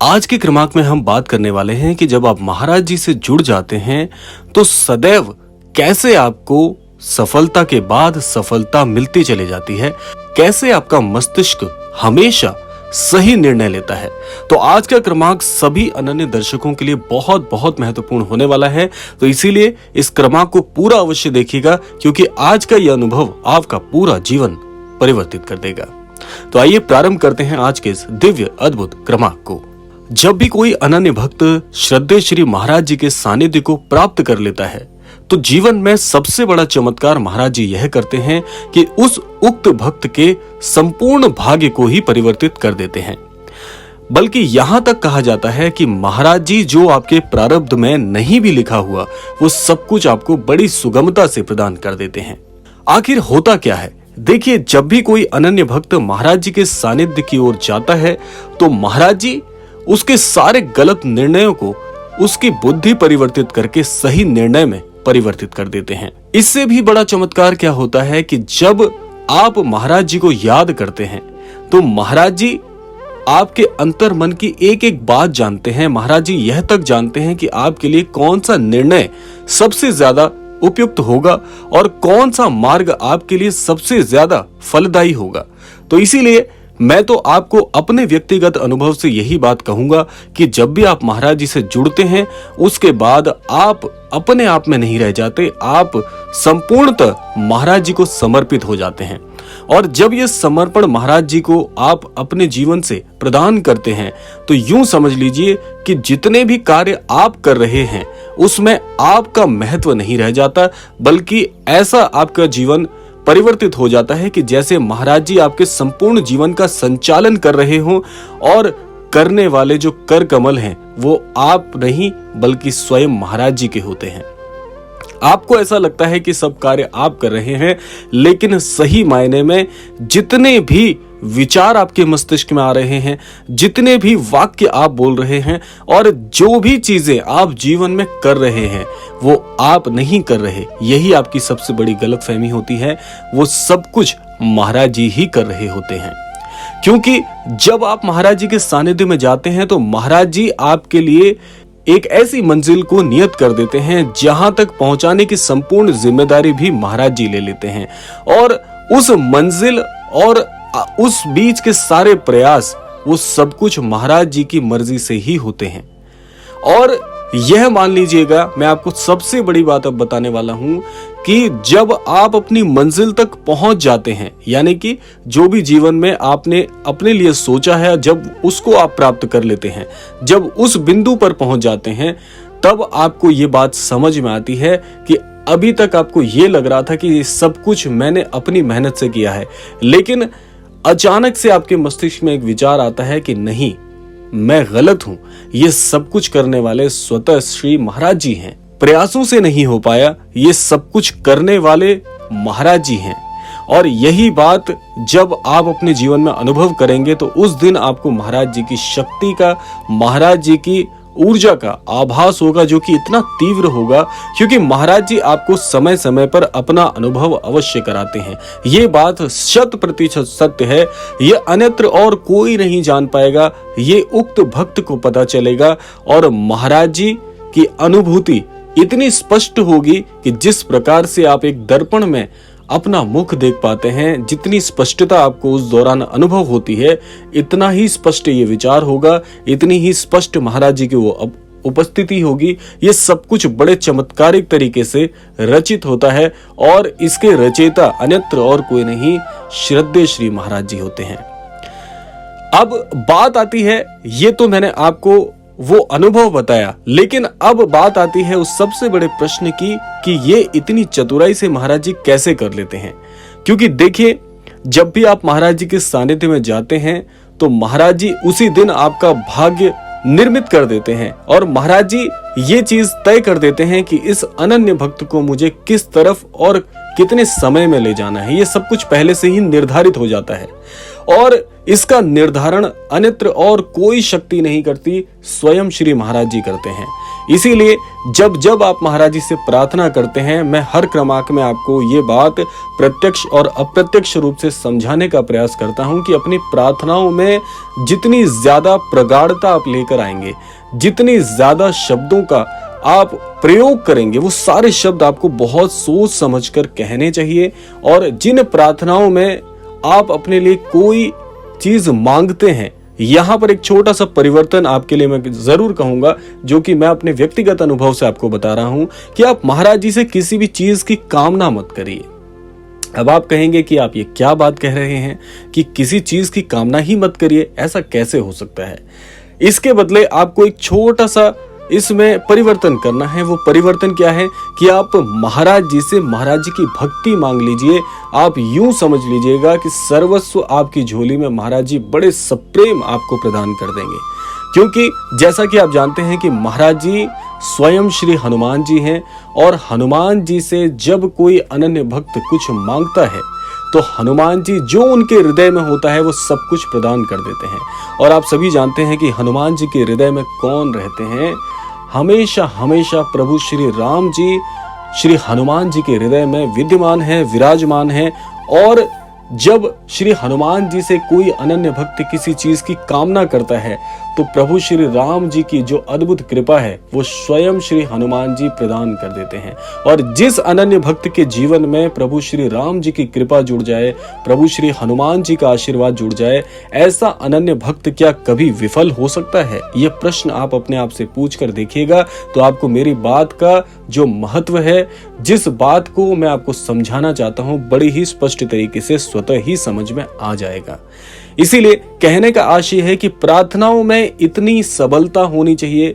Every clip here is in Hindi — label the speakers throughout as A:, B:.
A: आज के क्रमांक में हम बात करने वाले हैं कि जब आप महाराज जी से जुड़ जाते हैं तो सदैव कैसे आपको सफलता के बाद सफलता मिलती चली जाती है, कैसे आपका मस्तिष्क हमेशा सही निर्णय लेता है। तो आज का क्रमांक सभी अनन्य दर्शकों के लिए बहुत बहुत महत्वपूर्ण होने वाला है, तो इसीलिए इस क्रमांक को पूरा अवश्य देखिएगा, क्योंकि आज का यह अनुभव आपका पूरा जीवन परिवर्तित कर देगा। तो आइए प्रारंभ करते हैं आज के इस दिव्य अद्भुत क्रमांक को। जब भी कोई अनन्य भक्त श्रद्धेय श्री महाराज जी के सानिध्य को प्राप्त कर लेता है तो जीवन में सबसे बड़ा चमत्कार महाराज जी यह करते हैं कि उस उक्त भक्त के संपूर्ण भाग्य को ही परिवर्तित कर देते हैं। बल्कि यहां तक कहा जाता है कि महाराज जी जो आपके प्रारब्ध में नहीं भी लिखा हुआ वो सब कुछ आपको बड़ी सुगमता से प्रदान कर देते हैं। आखिर होता क्या है? देखिए, जब भी कोई अनन्य भक्त महाराज जी के सानिध्य की ओर जाता है तो महाराज जी उसके सारे गलत निर्णयों को उसकी बुद्धि परिवर्तित करके सही निर्णय में परिवर्तित कर देते हैं। इससे भी बड़ा चमत्कार क्या होता है कि जब आप महाराज जी को याद करते हैं तो महाराज जी आपके अंतर मन की एक एक बात जानते हैं। महाराज जी यह तक जानते हैं कि आपके लिए कौन सा निर्णय सबसे ज्यादा उपयुक्त होगा और कौन सा मार्ग आपके लिए सबसे ज्यादा फलदायी होगा। तो इसीलिए मैं तो आपको अपने व्यक्तिगत अनुभव से यही बात कहूंगा कि जब भी आप महाराज जी से जुड़ते हैं उसके बाद आप अपने आप में नहीं रह जाते, आप संपूर्णतः महाराज जी को समर्पित हो जाते हैं। और जब ये समर्पण महाराज जी को आप अपने जीवन से प्रदान करते हैं तो यूं समझ लीजिए कि जितने भी कार्य आप कर रहे हैं उसमें आपका महत्व नहीं रह जाता, बल्कि ऐसा आपका जीवन परिवर्तित हो जाता है कि जैसे महाराज जी आपके संपूर्ण जीवन का संचालन कर रहे हों और करने वाले जो कर कमल हैं वो आप नहीं बल्कि स्वयं महाराज जी के होते हैं। आपको ऐसा लगता है कि सब कार्य आप कर रहे हैं, लेकिन सही मायने में जितने भी विचार आपके मस्तिष्क में आ रहे हैं, जितने भी वाक्य आप बोल रहे हैं और जो भी चीजें आप जीवन में कर रहे हैं वो आप नहीं कर रहे, यही आपकी सबसे बड़ी गलतफहमी होती है। वो सब कुछ महाराज जी ही कर रहे होते हैं, क्योंकि जब आप महाराज जी के सानिध्य में जाते हैं तो महाराज जी आपके लिए एक ऐसी मंजिल को नियत कर देते हैं जहां तक पहुंचाने की संपूर्ण जिम्मेदारी भी महाराज जी ले लेते हैं। और उस मंजिल और उस बीच के सारे प्रयास वो सब कुछ महाराज जी की मर्जी से ही होते हैं। और यह मान लीजिएगा, मैं आपको सबसे बड़ी बात अब बताने वाला हूं कि जब आप अपनी मंजिल तक पहुंच जाते हैं, यानी कि जो भी जीवन में आपने अपने लिए सोचा है, जब उसको आप प्राप्त कर लेते हैं, जब उस बिंदु पर पहुंच जाते हैं, तब आपको ये बात समझ में आती है कि अभी तक आपको ये लग रहा था कि ये सब कुछ मैंने अपनी मेहनत से किया है, लेकिन अचानक से आपके मस्तिष्क में एक विचार आता है कि नहीं, मैं गलत हूं, ये सब कुछ करने वाले स्वतः श्री महाराज जी हैं, प्रयासों से नहीं हो पाया, ये सब कुछ करने वाले महाराज जी हैं। और यही बात जब आप अपने जीवन में अनुभव करेंगे तो उस दिन आपको महाराज जी की शक्ति का, महाराज जी की ऊर्जा का आभास होगा, जो कि इतना तीव्र होगा क्योंकि महाराज जी आपको समय समय पर अपना अनुभव अवश्य कराते हैं। ये बात 100% सत्य है, ये अन्यत्र और कोई नहीं जान पाएगा, ये उक्त भक्त को पता चलेगा। और महाराज जी की अनुभूति इतनी स्पष्ट होगी कि जिस प्रकार से आप एक दर्पण में अपना मुख देख पाते हैं, जितनी स्पष्टता आपको उस दौरान अनुभव होती है, इतना ही स्पष्ट ये विचार होगा, इतनी ही स्पष्ट महाराज जी की वो उपस्थिति होगी। ये सब कुछ बड़े चमत्कारिक तरीके से रचित होता है और इसके रचयिता अन्यत्र और कोई नहीं, श्रद्धेय श्री महाराज जी होते हैं। अब बात आती है, ये तो मैंने आपको वो अनुभव बताया, लेकिन अब बात आती है उस सबसे बड़े प्रश्न की कि ये इतनी चतुराई से महाराज जी कैसे कर लेते हैं। क्योंकि देखिए, जब भी आप महाराज जी के सानिध्य में जाते हैं तो महाराज जी उसी दिन आपका भाग्य निर्मित कर देते हैं और महाराज जी ये चीज तय कर देते हैं कि इस अनन्य भक्त को मुझे किस तरफ और कितने समय में ले जाना है। ये सब कुछ पहले से ही निर्धारित हो जाता है और इसका निर्धारण अन्यत्र और कोई शक्ति नहीं करती, स्वयं श्री महाराज जी करते हैं। इसीलिए जब जब आप महाराज जी से प्रार्थना करते हैं, मैं हर क्रमांक में आपको ये बात प्रत्यक्ष और अप्रत्यक्ष रूप से समझाने का प्रयास करता हूं कि अपनी प्रार्थनाओं में जितनी ज्यादा प्रगाढ़ता आप लेकर आएंगे, जितनी ज्यादा शब्दों का आप प्रयोग करेंगे, वो सारे शब्द आपको बहुत सोच समझकर कहने चाहिए। और जिन प्रार्थनाओं में आप अपने लिए कोई चीज मांगते हैं, यहां पर एक छोटा सा परिवर्तन आपके लिए मैं जरूर कहूंगा, जो कि मैं अपने व्यक्तिगत अनुभव से आपको बता रहा हूं, कि आप महाराज जी से किसी भी चीज की कामना मत करिए। अब आप कहेंगे कि आप ये क्या बात कह रहे हैं कि किसी चीज की कामना ही मत करिए, ऐसा कैसे हो सकता है। इसके बदले आपको एक छोटा सा इसमें परिवर्तन करना है। वो परिवर्तन क्या है कि आप महाराज जी से महाराज जी की भक्ति मांग लीजिए। आप यूं समझ लीजिएगा कि सर्वस्व आपकी झोली में महाराज जी बड़े सप्रेम आपको प्रदान कर देंगे, क्योंकि जैसा कि आप जानते हैं कि महाराज जी स्वयं श्री हनुमान जी हैं, और हनुमान जी से जब कोई अनन्य भक्त कुछ मांगता है तो हनुमान जी जो उनके हृदय में होता है वो सब कुछ प्रदान कर देते हैं। और आप सभी जानते हैं कि हनुमान जी के हृदय में कौन रहते हैं। हमेशा हमेशा प्रभु श्री राम जी श्री हनुमान जी के हृदय में विद्यमान है, विराजमान है। और जब श्री हनुमान जी से कोई अनन्य भक्त किसी चीज की कामना करता है तो प्रभु श्री राम जी की जो अद्भुत कृपा है वो स्वयं श्री हनुमान जी प्रदान कर देते हैं। और जिस अनन्य भक्त के जीवन में प्रभु श्री राम जी की कृपा जुड़ जाए, प्रभु श्री हनुमान जी का आशीर्वाद जुड़ जाए, ऐसा अनन्य भक्त क्या कभी विफल हो सकता है? ये प्रश्न आप अपने आप से पूछ कर देखिएगा, तो आपको मेरी बात का जो महत्व है, जिस बात को मैं आपको समझाना चाहता हूं, बड़ी ही स्पष्ट तरीके से स्वतः ही समझ में आ जाएगा। इसीलिए कहने का आशय है कि प्रार्थनाओं में इतनी सबलता होनी चाहिए,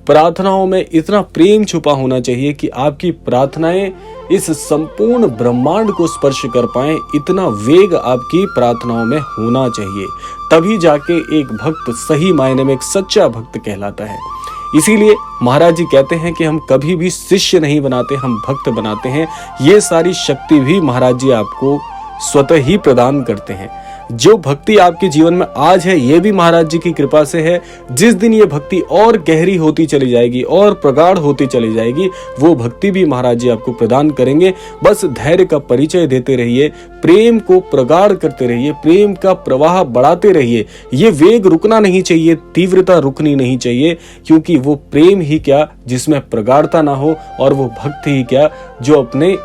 A: प्रार्थनाओं में इतना प्रेम छुपा होना चाहिए कि आपकी प्रार्थनाएं इस संपूर्ण ब्रह्मांड को स्पर्श कर पाएं। इतना वेग आपकी प्रार्थनाओं में होना चाहिए, तभी जाके एक भक्त सही मायने में एक सच्चा भक्त कहलाता है। इसीलिए महाराज जी कहते हैं कि हम कभी भी शिष्य नहीं बनाते, हम भक्त बनाते हैं। ये सारी शक्ति भी महाराज जी आपको स्वतः ही प्रदान करते हैं। जो भक्ति आपके जीवन में आज है, ये भी महाराज जी की कृपा से है। जिस दिन ये भक्ति और गहरी होती चली जाएगी और प्रगाढ़ होती चली जाएगी, वो भक्ति भी महाराज जी आपको प्रदान करेंगे। बस धैर्य का परिचय देते रहिए, प्रेम को प्रगाढ़ करते रहिए, प्रेम का प्रवाह बढ़ाते रहिए। ये वेग रुकना नहीं चाहिए, तीव्रता रुकनी नहीं चाहिए, क्योंकि वो प्रेम ही क्या जिसमें प्रगाढ़ता ना हो, और वो भक्त ही क्या जो अपने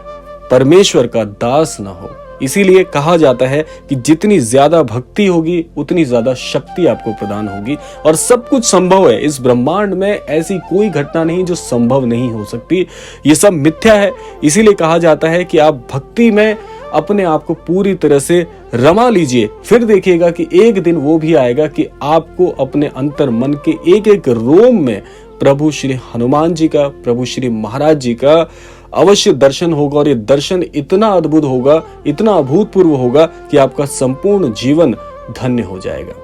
A: परमेश्वर का दास ना हो। इसीलिए कहा जाता है कि जितनी ज्यादा भक्ति होगी उतनी ज्यादा शक्ति आपको प्रदान होगी, और सब कुछ संभव है। इस ब्रह्मांड में ऐसी कोई घटना नहीं जो संभव नहीं हो सकती, ये सब मिथ्या है। इसीलिए कहा जाता है कि आप भक्ति में अपने आप को पूरी तरह से रमा लीजिए, फिर देखिएगा कि एक दिन वो भी आएगा कि आपको अपने अंतर मन के एक एक रोम में प्रभु श्री हनुमान जी का, प्रभु श्री महाराज जी का अवश्य दर्शन होगा। और ये दर्शन इतना अद्भुत होगा, इतना अभूतपूर्व होगा कि आपका संपूर्ण जीवन धन्य हो जाएगा।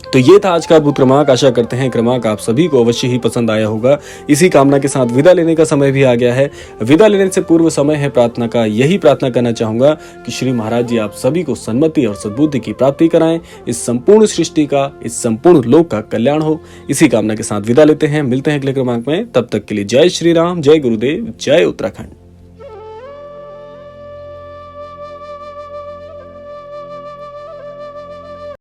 A: तो ये था आज का अद्भुत क्रमांक। आशा करते हैं क्रमांक आप सभी को अवश्य ही पसंद आया होगा। इसी कामना के साथ विदा लेने का समय भी आ गया है। विदा लेने से पूर्व समय है प्रार्थना का। यही प्रार्थना करना चाहूंगा कि श्री महाराज जी आप सभी को सन्मति और सद्बुद्धि की प्राप्ति कराएं, इस संपूर्ण सृष्टि का, इस संपूर्ण लोक का कल्याण हो। इसी कामना के साथ विदा लेते हैं, मिलते हैं अगले क्रमांक में। तब तक के लिए जय श्री राम, जय गुरुदेव, जय उत्तराखंड।